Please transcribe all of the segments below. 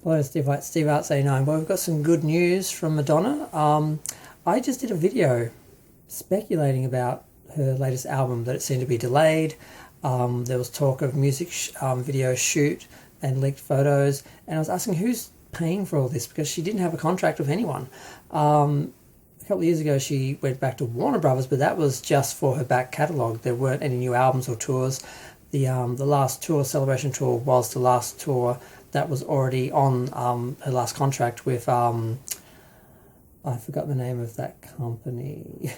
Hello, Steve Arts 89. Well, we've got some good news from Madonna. I just did a video speculating about her latest album, that it seemed to be delayed. There was talk of music video shoot and leaked photos, and I was asking who's paying for all this, because she didn't have a contract with anyone. A couple of years ago she went back to Warner Brothers, but that was just for her back catalogue. There weren't any new albums or tours. The last tour, Celebration Tour, was the last tour that was already on her last contract with, I forgot the name of that company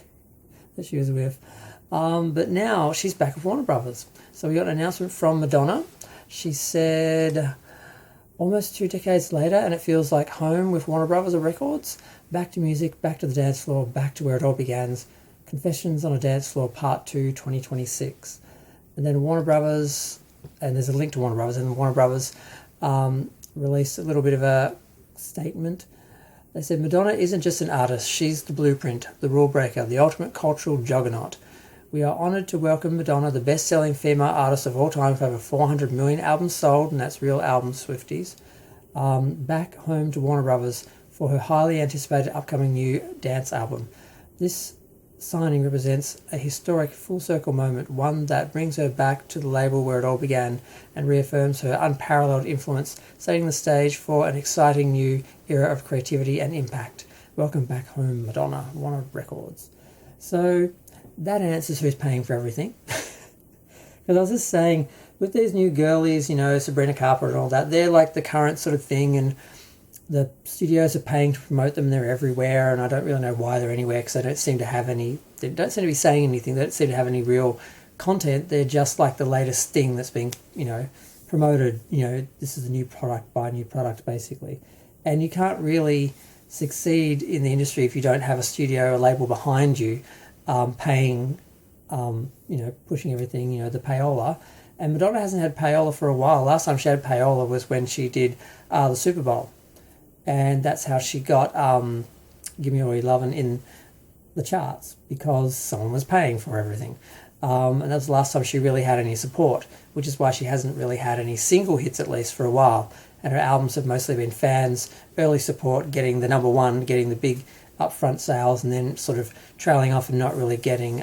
that she was with. But now she's back with Warner Brothers. So we got an announcement from Madonna. She said, almost 2 decades later, and it feels like home with Warner Brothers Records. Back to music, back to the dance floor, back to where it all began. Confessions on a Dance Floor Part 2 2026. And then Warner Brothers, and there's a link to Warner Brothers, and Warner Brothers released a little bit of a statement. They said, Madonna isn't just an artist, she's the blueprint, the rule breaker, the ultimate cultural juggernaut. We are honoured to welcome Madonna, the best-selling female artist of all time with over 400 million albums sold, and that's real albums, Swifties, back home to Warner Brothers for her highly anticipated upcoming new dance album. This signing represents a historic full-circle moment, one that brings her back to the label where it all began and reaffirms her unparalleled influence, setting the stage for an exciting new era of creativity and impact. Welcome back home, Madonna, Warner Records. So that answers who's paying for everything. Because I was just saying, with these new girlies, Sabrina Carpenter and all that, they're like the current sort of thing, and the studios are paying to promote them. They're everywhere, and I don't really know why they're anywhere, because they don't seem to be saying anything. They don't seem to have any real content. They're just like the latest thing that's being, promoted. This is a new product, buy a new product, basically. And you can't really succeed in the industry if you don't have a studio, a label behind you, paying, pushing everything, the payola. And Madonna hasn't had payola for a while. Last time she had payola was when she did the Super Bowl. And that's how she got Give Me All Your Lovin' in the charts, because someone was paying for everything. And that was the last time she really had any support, which is why she hasn't really had any single hits, at least for a while. And her albums have mostly been fans, early support, getting the number one, getting the big upfront sales, and then sort of trailing off and not really getting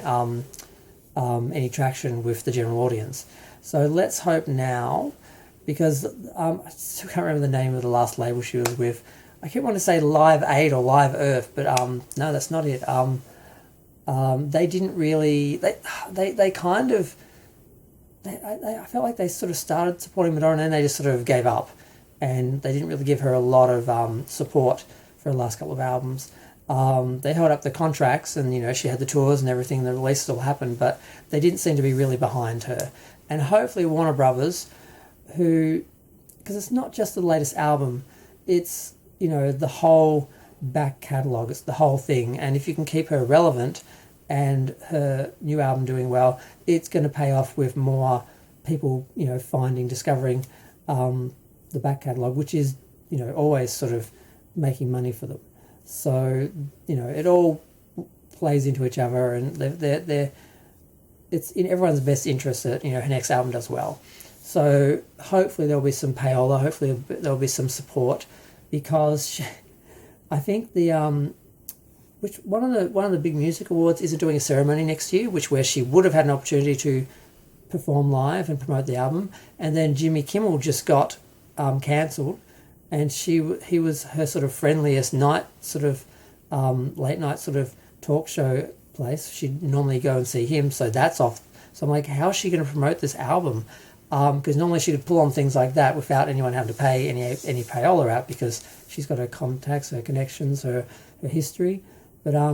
any traction with the general audience. So let's hope now, because I still can't remember the name of the last label she was with. I keep wanting to say Live Aid or Live Earth, but no, that's not it. They didn't really. They kind of. I felt like they sort of started supporting Madonna, and then they just sort of gave up, and they didn't really give her a lot of support for the last couple of albums. They held up the contracts, and she had the tours and everything. The releases all happened, but they didn't seem to be really behind her. And hopefully Warner Brothers, because it's not just the latest album, it's the whole back catalogue, it's the whole thing. And if you can keep her relevant and her new album doing well, it's going to pay off with more people discovering the back catalogue, which is always sort of making money for them. So it all plays into each other, and it's in everyone's best interest that her next album does well. So hopefully there'll be some payola, hopefully there'll be some support, because I think which one of the big music awards isn't doing a ceremony next year, where she would have had an opportunity to perform live and promote the album, and then Jimmy Kimmel just got cancelled, and he was her sort of friendliest night, sort of late night sort of talk show place. She'd normally go and see him, so that's off. So I'm like, how is she going to promote this album? Because normally she could pull on things like that without anyone having to pay any payola out, because she's got her contacts, her connections, her history. But I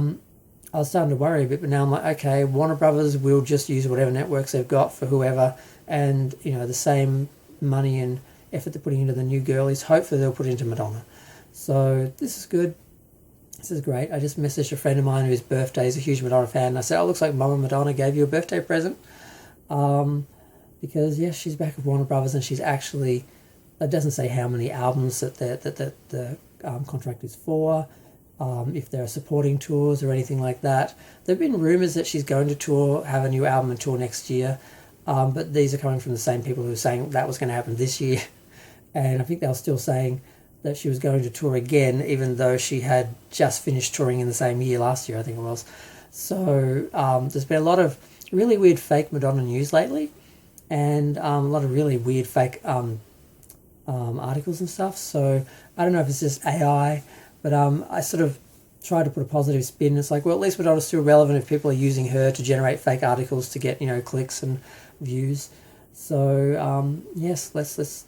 was starting to worry a bit, but now I'm like, okay, Warner Brothers will just use whatever networks they've got for whoever, and the same money and effort they're putting into the new girlies, hopefully they'll put into Madonna. So this is good. This is great. I just messaged a friend of mine whose birthday is a huge Madonna fan, and I said, looks like Mama Madonna gave you a birthday present. Because yes, she's back with Warner Brothers, and she's actually, it doesn't say how many albums that the contract is for, if there are supporting tours or anything like that. There have been rumours that she's going to tour, have a new album and tour next year, but these are coming from the same people who were saying that was going to happen this year. And I think they were still saying that she was going to tour again, even though she had just finished touring in the same year last year, I think it was. So there's been a lot of really weird fake Madonna news lately, and a lot of really weird fake articles and stuff. So I don't know if it's just AI, but I sort of try to put a positive spin. It's like, well, at least Madonna's still relevant if people are using her to generate fake articles to get, clicks and views. So yes, let's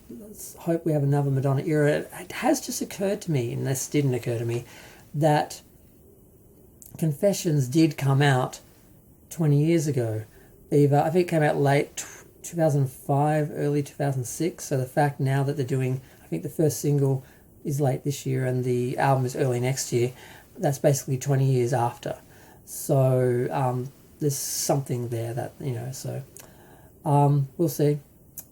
hope we have another Madonna era. It has just occurred to me, and this didn't occur to me, that Confessions did come out 20 years ago. Either I think it came out late 2005, early 2006. So the fact now that they're doing, I think the first single is late this year and the album is early next year, that's basically 20 years after. So there's something there that, so we'll see.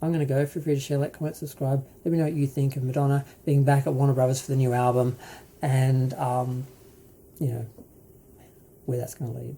I'm going to go. Feel free to share, like, comment, subscribe. Let me know what you think of Madonna being back at Warner Brothers for the new album, and, where that's going to lead.